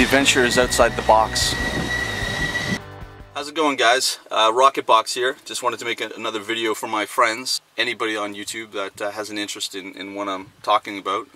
adventure is outside the box. How's it going, guys? RAWKKETT here. Just wanted to make another video for my friends, anybody on YouTube that has an interest in what I'm talking about.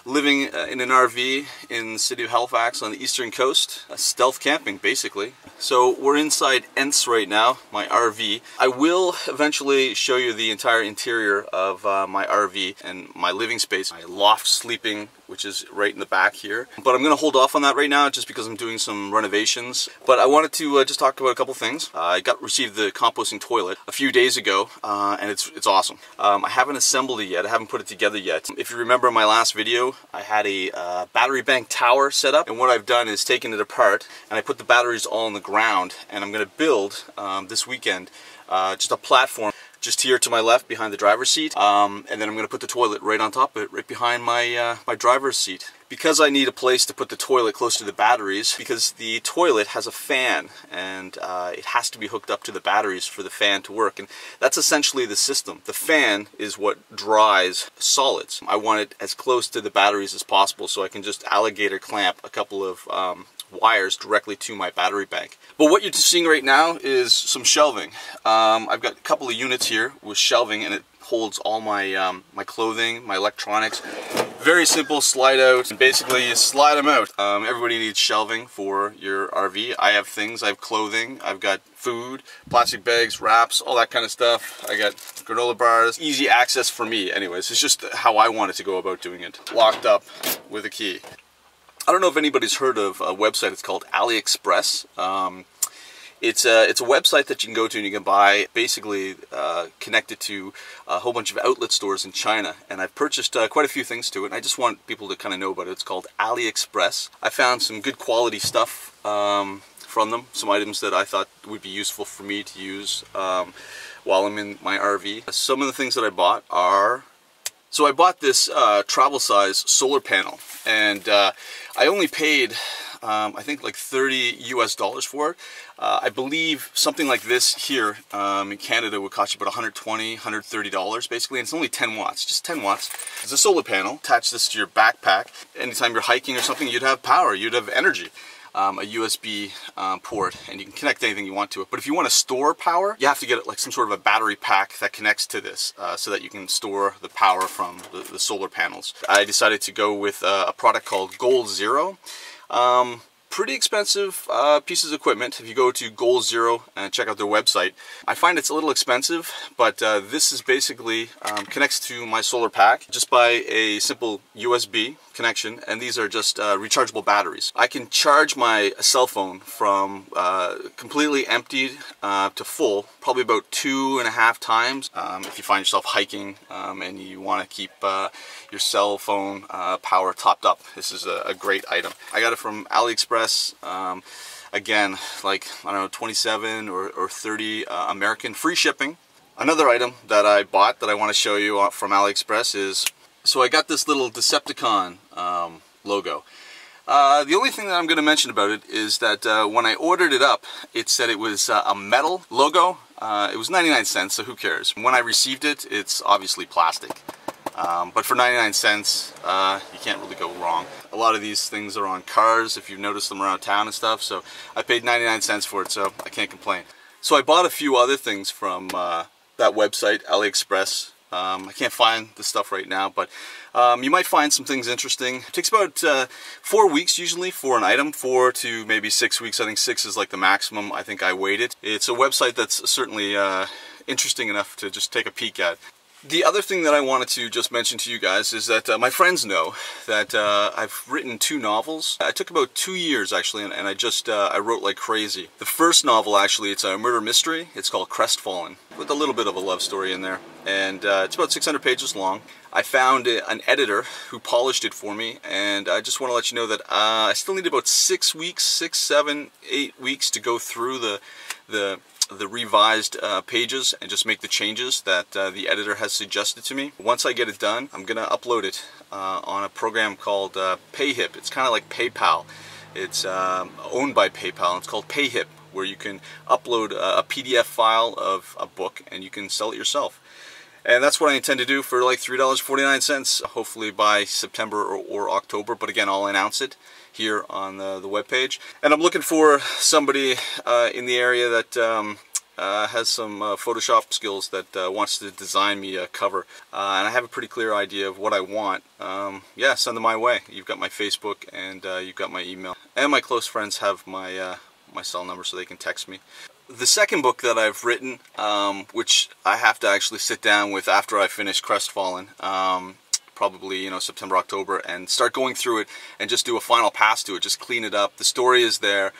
Living in an RV in the city of Halifax on the eastern coast, stealth camping basically. So we're inside Ents right now, my RV. I will eventually show you the entire interior of my RV and my living space, my loft sleeping, which is right in the back here. But I'm going to hold off on that right now just because I'm doing some renovations. But I wanted to just talk about a couple things. I received the composting toilet a few days ago, and it's awesome. I haven't assembled it yet. I haven't put it together yet. If you remember my last video, I had a battery bank tower set up, and what I've done is taken it apart and I put the batteries all on the ground, and I'm going to build this weekend just a platform just here to my left behind the driver's seat, and then I'm going to put the toilet right on top of it, right behind my my driver's seat. Because I need a place to put the toilet close to the batteries, because the toilet has a fan and it has to be hooked up to the batteries for the fan to work, and that's essentially the system. The fan is what dries solids. I want it as close to the batteries as possible so I can just alligator clamp a couple of wires directly to my battery bank. But what you're seeing right now is some shelving. I've got a couple of units here with shelving, and it holds all my my clothing, my electronics. Very simple, slide out, and basically you slide them out. Everybody needs shelving for your RV. I have things, I have clothing, I've got food, plastic bags, wraps, all that kind of stuff. I got granola bars. Easy access for me anyways. It's just how I wanted to go about doing it. Locked up with a key. I don't know if anybody's heard of a website. It's called AliExpress. It's a website that you can go to and you can buy, basically connected to a whole bunch of outlet stores in China. And I've purchased quite a few things to it, and I just want people to kind of know about it. It's called AliExpress. I found some good quality stuff from them, some items that I thought would be useful for me to use while I'm in my RV. Some of the things that I bought are... So I bought this travel size solar panel, and I only paid I think like $30 US for it. I believe something like this here in Canada would cost you about $120, $130 basically, and it's only 10 watts, just 10 watts. It's a solar panel. Attach this to your backpack. Anytime you're hiking or something, you'd have power, you'd have energy. A USB port, and you can connect anything you want to it. But if you want to store power, you have to get like some sort of a battery pack that connects to this so that you can store the power from the solar panels. I decided to go with a product called Goal Zero. Pretty expensive pieces of equipment. If you go to Goal Zero and check out their website, I find it's a little expensive, but this is basically connects to my solar pack just by a simple USB connection, and these are just rechargeable batteries. I can charge my cell phone from completely emptied to full, probably about 2.5 times. If you find yourself hiking and you want to keep your cell phone power topped up, this is a great item. I got it from AliExpress. Again, like, I don't know, 27 or 30 American, free shipping. Another item that I bought that I want to show you from AliExpress is, so I got this little Decepticon logo. The only thing that I'm going to mention about it is that when I ordered it up, it said it was a metal logo. It was 99 cents, so who cares? When I received it, it's obviously plastic. But for 99 cents, you can't really go wrong. A lot of these things are on cars, if you've noticed them around town and stuff, so I paid 99 cents for it, so I can't complain. So I bought a few other things from that website, AliExpress. I can't find the stuff right now, but you might find some things interesting. It takes about 4 weeks usually for an item, 4 to maybe 6 weeks. I think 6 is like the maximum I think I waited. It's a website that's certainly interesting enough to just take a peek at. The other thing that I wanted to just mention to you guys is that my friends know that I've written 2 novels. It took about 2 years actually, and I wrote like crazy. The first novel actually, it's a murder mystery. It's called Crestfallen, with a little bit of a love story in there, and it's about 600 pages long. I found an editor who polished it for me, and I just want to let you know that I still need about 6 weeks, 6, 7, 8 weeks to go through the revised pages and just make the changes that the editor has suggested to me. Once I get it done, I'm gonna upload it on a program called PayHip. It's kind of like PayPal. It's owned by PayPal, and it's called PayHip, where you can upload a PDF file of a book and you can sell it yourself. And that's what I intend to do for like $3.49, hopefully by September or October. But again, I'll announce it here on the webpage. And I'm looking for somebody in the area that has some Photoshop skills that wants to design me a cover. And I have a pretty clear idea of what I want. Yeah, send them my way. You've got my Facebook and you've got my email. And my close friends have my cell number so they can text me. The second book that I've written, which I have to actually sit down with after I finish Crestfallen, probably September, October, and start going through it and just do a final pass to it, just clean it up. The story is there.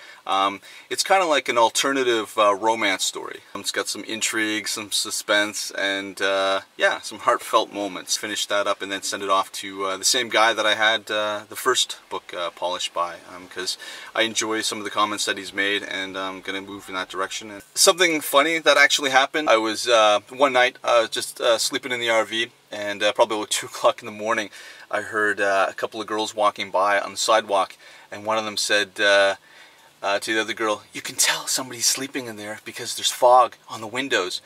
It's kind of like an alternative romance story. It's got some intrigue, some suspense, and yeah, some heartfelt moments. Finish that up and then send it off to the same guy that I had the first book polished by, because I enjoy some of the comments that he's made, and I'm going to move in that direction. And something funny that actually happened, I was one night just sleeping in the RV, and probably about 2 o'clock in the morning, I heard a couple of girls walking by on the sidewalk, and one of them said to the other girl, "You can tell somebody's sleeping in there because there's fog on the windows."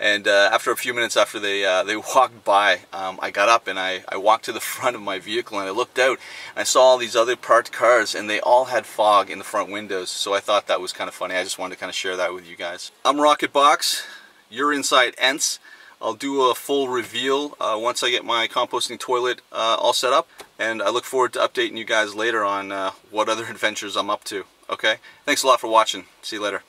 And after a few minutes after they walked by, I got up and I walked to the front of my vehicle and I looked out and I saw all these other parked cars and they all had fog in the front windows. So I thought that was kind of funny. I just wanted to kind of share that with you guys. I'm RAWKKETT. You're inside ENTS. I'll do a full reveal once I get my composting toilet all set up, and I look forward to updating you guys later on what other adventures I'm up to. Okay? Thanks a lot for watching. See you later.